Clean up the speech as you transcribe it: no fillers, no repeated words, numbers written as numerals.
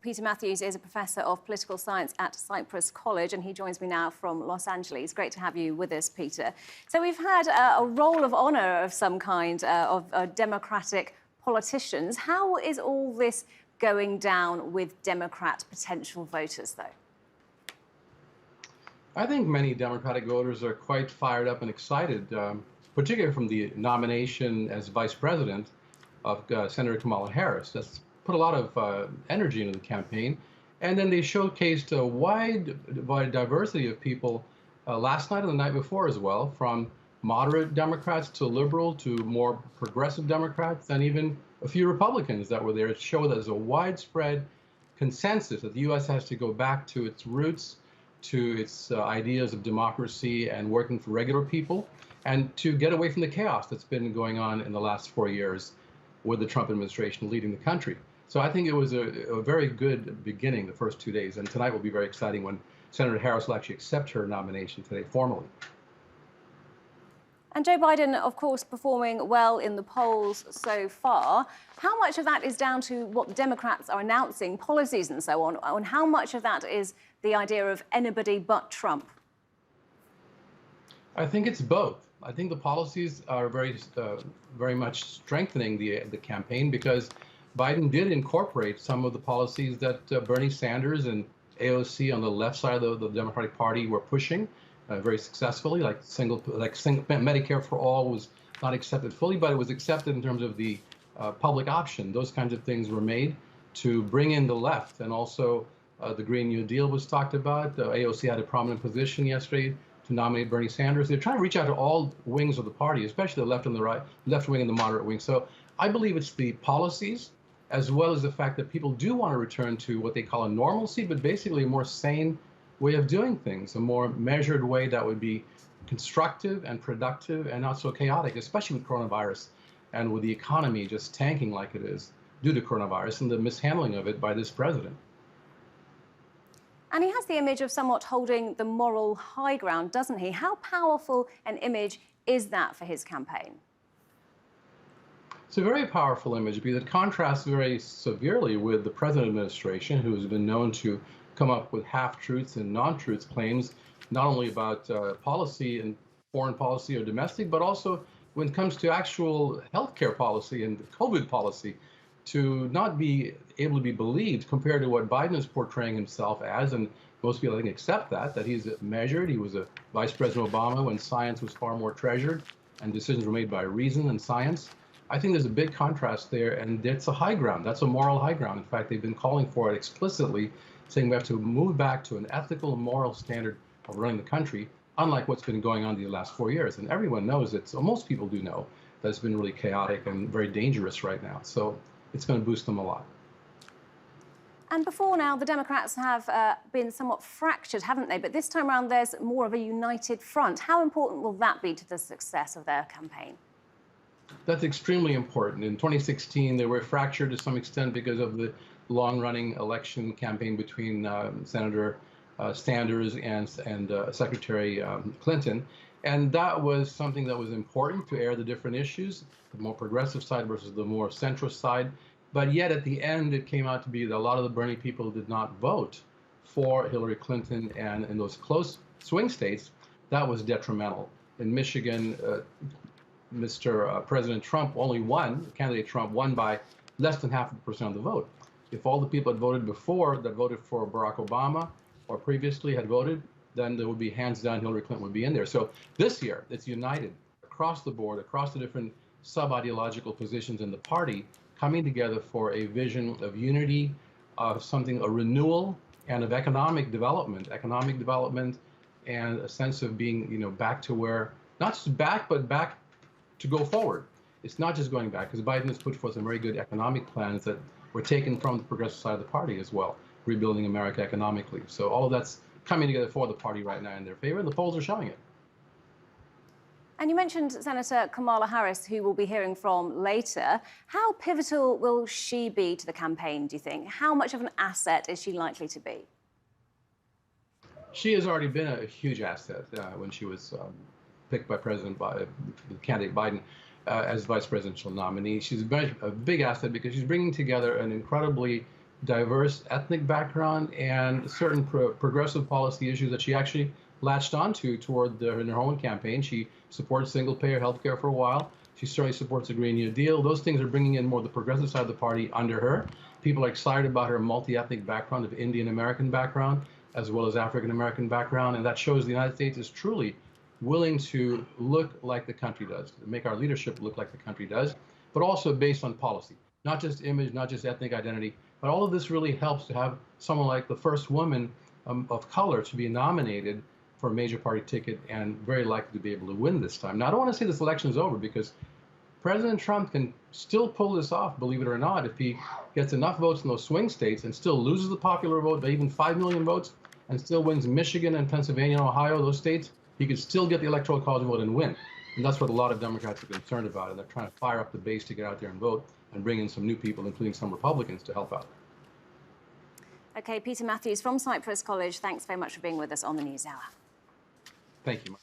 Peter Mathews is a professor of political science at Cyprus College, and he joins me now from Los Angeles. Great to have you with us, Peter. So we've had a roll of honour of some kind of Democratic politicians. How is all this going down with Democrat potential voters, though? I think many Democratic voters are quite fired up and excited, particularly from the nomination as vice president of Senator Kamala Harris. That's put a lot of energy into the campaign. And then they showcased a wide diversity of people last night and the night before as well, from moderate Democrats to liberal to more progressive Democrats, and even a few Republicans that were there to show that there's a widespread consensus that the U.S. has to go back to its roots, to its ideas of democracy and working for regular people, and to get away from the chaos that's been going on in the last 4 years with the Trump administration leading the country. So I think it was a very good beginning, the first 2 days, and tonight will be very exciting when Senator Harris will actually accept her nomination today formally. And Joe Biden, of course, performing well in the polls so far. How much of that is down to what the Democrats are announcing, policies and so on, and how much of that is the idea of anybody but Trump? I think it's both. I think the policies are very much strengthening the campaign, because Biden did incorporate some of the policies that Bernie Sanders and AOC on the left side of the Democratic Party were pushing very successfully, like Medicare for all was not accepted fully, but it was accepted in terms of the public option. Those kinds of things were made to bring in the left, and also the Green New Deal was talked about. AOC had a prominent position yesterday to nominate Bernie Sanders. They're trying to reach out to all wings of the party, especially the left and the right, left wing and the moderate wing. So I believe it's the policies, as well as the fact that people do want to return to what they call a normalcy, but basically a more sane way of doing things, a more measured way that would be constructive and productive and not so chaotic, especially with coronavirus and with the economy just tanking like it is due to coronavirus and the mishandling of it by this president. And he has the image of somewhat holding the moral high ground, doesn't he? How powerful an image is that for his campaign? It's a very powerful image, because it contrasts very severely with the present administration, who has been known to come up with half-truths and non-truths claims, not only about policy and foreign policy or domestic, but also when it comes to actual healthcare policy and COVID policy, to not be able to be believed compared to what Biden is portraying himself as. And most people, I think, accept that he's measured. He was a Vice President Obama when science was far more treasured and decisions were made by reason and science. I think there's a big contrast there, and it's a high ground. That's a moral high ground. In fact, they've been calling for it explicitly, saying we have to move back to an ethical and moral standard of running the country, unlike what's been going on the last 4 years. And everyone knows it, so most people do know that it's been really chaotic and very dangerous right now. So it's going to boost them a lot. And before now, the Democrats have been somewhat fractured, haven't they? But this time around, there's more of a united front. How important will that be to the success of their campaign? That's extremely important. In 2016, they were fractured to some extent because of the long-running election campaign between Senator Sanders and Secretary Clinton. And that was something that was important to air the different issues, the more progressive side versus the more centrist side. But yet at the end, it came out to be that a lot of the Bernie people did not vote for Hillary Clinton, and in those close swing states, that was detrimental. In Michigan, Mr. President Trump only won, candidate Trump won by less than 0.5% of the vote. If all the people had voted before, that voted for Barack Obama or previously had voted, then there would be hands down Hillary Clinton would be in there. So this year, it's united across the board, across the different sub-ideological positions in the party, coming together for a vision of unity, of something, a renewal, and of economic development and a sense of being, back to where, not just back, but back to go forward. It's not just going back, because Biden has put forth some very good economic plans that were taken from the progressive side of the party as well, rebuilding America economically. So all of that's coming together for the party right now in their favor, and the polls are showing it. And you mentioned Senator Kamala Harris, who we'll be hearing from later. How pivotal will she be to the campaign, do you think? How much of an asset is she likely to be? She has already been a huge asset when she was picked by candidate Biden as vice presidential nominee. She's a big asset because she's bringing together an incredibly diverse ethnic background and certain progressive policy issues that she actually latched onto in her own campaign. She supported single-payer health care for a while. She certainly supports the Green New Deal. Those things are bringing in more the progressive side of the party under her. People are excited about her multi-ethnic background of Indian American background as well as African American background, and that shows the United States is truly willing to look like the country does, to make our leadership look like the country does, but also based on policy, not just image, not just ethnic identity. But all of this really helps to have someone like the first woman of color to be nominated for a major party ticket and very likely to be able to win this time. Now, I don't want to say this election is over because President Trump can still pull this off, believe it or not, if he gets enough votes in those swing states and still loses the popular vote by even 5 million votes and still wins Michigan and Pennsylvania and Ohio, those states, he could still get the Electoral College vote and win. And that's what a lot of Democrats are concerned about, and they're trying to fire up the base to get out there and vote and bring in some new people, including some Republicans, to help out. OK, Peter Mathews from Cyprus College, thanks very much for being with us on the NewsHour. Thank you.